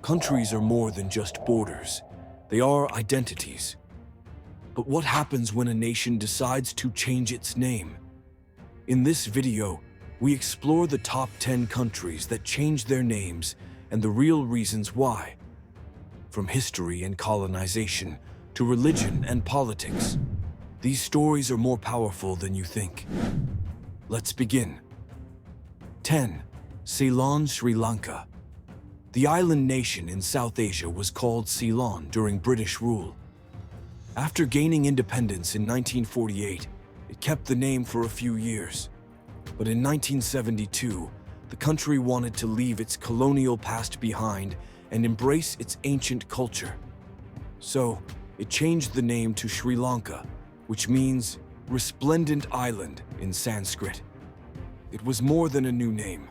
Countries are more than just borders. They are identities. But what happens when a nation decides to change its name? In this video, we explore the top 10 countries that changed their names and the real reasons why. From history and colonization to religion and politics, these stories are more powerful than you think. Let's begin. 10. Ceylon, Sri Lanka. The island nation in South Asia was called Ceylon during British rule. After gaining independence in 1948, it kept the name for a few years. But in 1972, the country wanted to leave its colonial past behind and embrace its ancient culture. So, it changed the name to Sri Lanka, which means resplendent island in Sanskrit. It was more than a new name.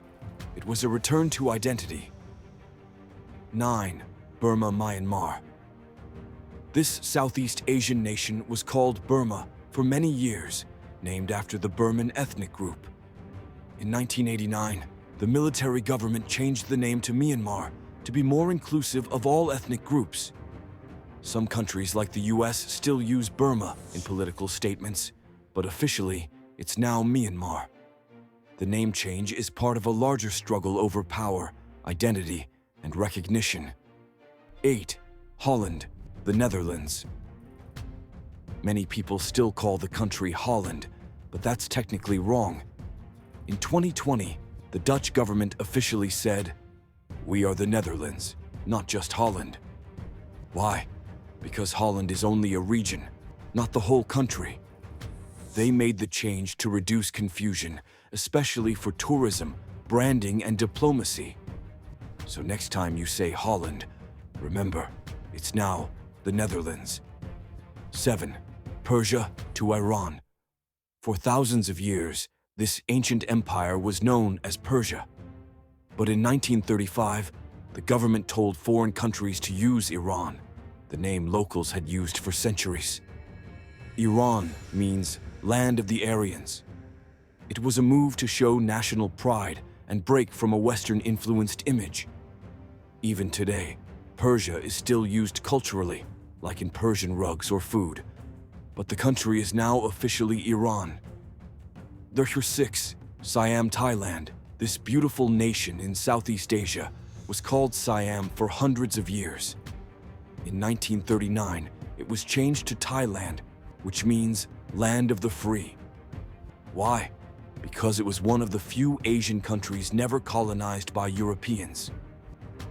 It was a return to identity. 9. Burma, Myanmar. This Southeast Asian nation was called Burma for many years, named after the Burman ethnic group. In 1989, the military government changed the name to Myanmar to be more inclusive of all ethnic groups. Some countries like the US still use Burma in political statements, but officially, it's now Myanmar. The name change is part of a larger struggle over power, identity, and recognition. 8. Holland, the Netherlands. Many people still call the country Holland, but that's technically wrong. In 2020, the Dutch government officially said, "We are the Netherlands, not just Holland." Why? Because Holland is only a region, not the whole country. They made the change to reduce confusion, especially for tourism, branding, and diplomacy. So next time you say Holland, remember, it's now the Netherlands. 7. Persia to Iran. For thousands of years, this ancient empire was known as Persia. But in 1935, the government told foreign countries to use Iran, the name locals had used for centuries. Iran means land of the Aryans. It was a move to show national pride and break from a Western-influenced image. Even today, Persia is still used culturally, like in Persian rugs or food. But the country is now officially Iran. 6. Siam, Thailand. This beautiful nation in Southeast Asia was called Siam for hundreds of years. In 1939, it was changed to Thailand, which means land of the free. Why? Because it was one of the few Asian countries never colonized by Europeans.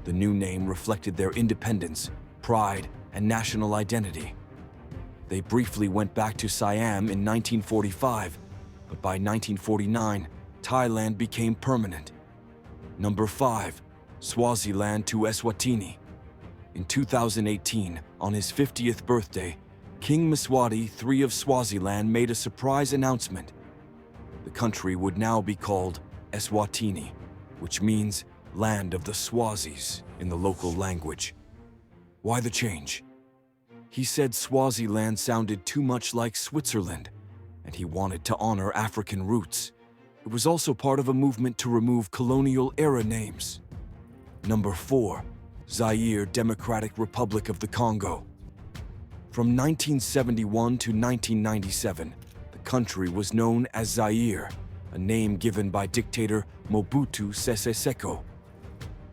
The new name reflected their independence, pride, and national identity. They briefly went back to Siam in 1945, but by 1949, Thailand became permanent. 5. Swaziland to Eswatini. In 2018, on his 50th birthday, King Mswati III of Swaziland made a surprise announcement. The country would now be called Eswatini, which means land of the Swazis in the local language. Why the change? He said Swaziland sounded too much like Switzerland, and he wanted to honor African roots. It was also part of a movement to remove colonial-era names. 4. Zaire, Democratic Republic of the Congo. From 1971 to 1997, the country was known as Zaire, a name given by dictator Mobutu Sese Seko.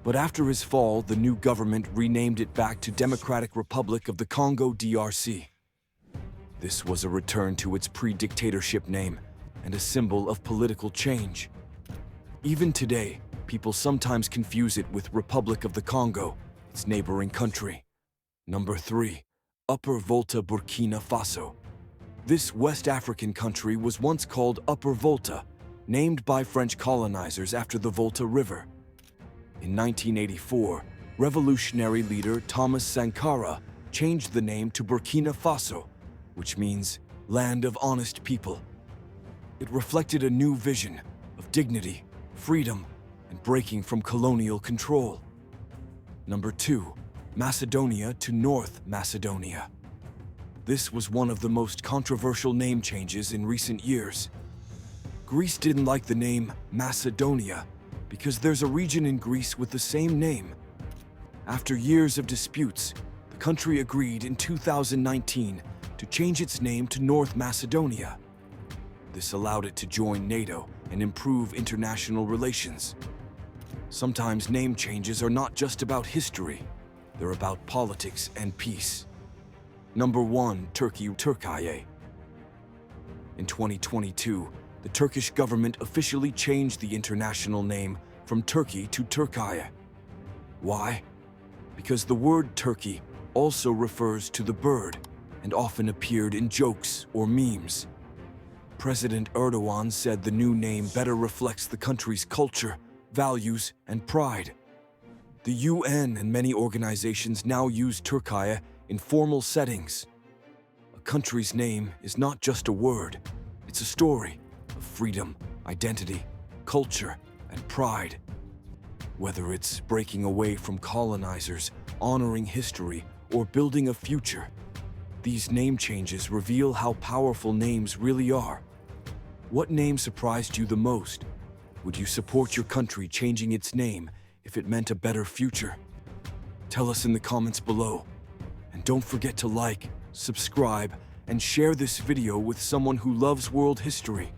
But after his fall, the new government renamed it back to Democratic Republic of the Congo DRC. This was a return to its pre-dictatorship name and a symbol of political change. Even today, people sometimes confuse it with Republic of the Congo, its neighboring country. 3. Upper Volta, Burkina Faso. This West African country was once called Upper Volta, named by French colonizers after the Volta River. In 1984, revolutionary leader Thomas Sankara changed the name to Burkina Faso, which means land of honest people. It reflected a new vision of dignity, freedom, and breaking from colonial control. 2. Macedonia to North Macedonia. This was one of the most controversial name changes in recent years. Greece didn't like the name Macedonia because there's a region in Greece with the same name. After years of disputes, the country agreed in 2019 to change its name to North Macedonia. This allowed it to join NATO and improve international relations. Sometimes name changes are not just about history, they're about politics and peace. Number 1. Türkiye. In 2022, the Turkish government officially changed the international name from Turkey to Türkiye. Why? Because the word Turkey also refers to the bird and often appeared in jokes or memes. President Erdogan said the new name better reflects the country's culture, values, and pride. The UN and many organizations now use Türkiye in formal settings. A country's name is not just a word, it's a story of freedom, identity, culture, and pride. Whether it's breaking away from colonizers, honoring history, or building a future, these name changes reveal how powerful names really are. What name surprised you the most? Would you support your country changing its name if it meant a better future? Tell us in the comments below. And don't forget to like, subscribe, and share this video with someone who loves world history.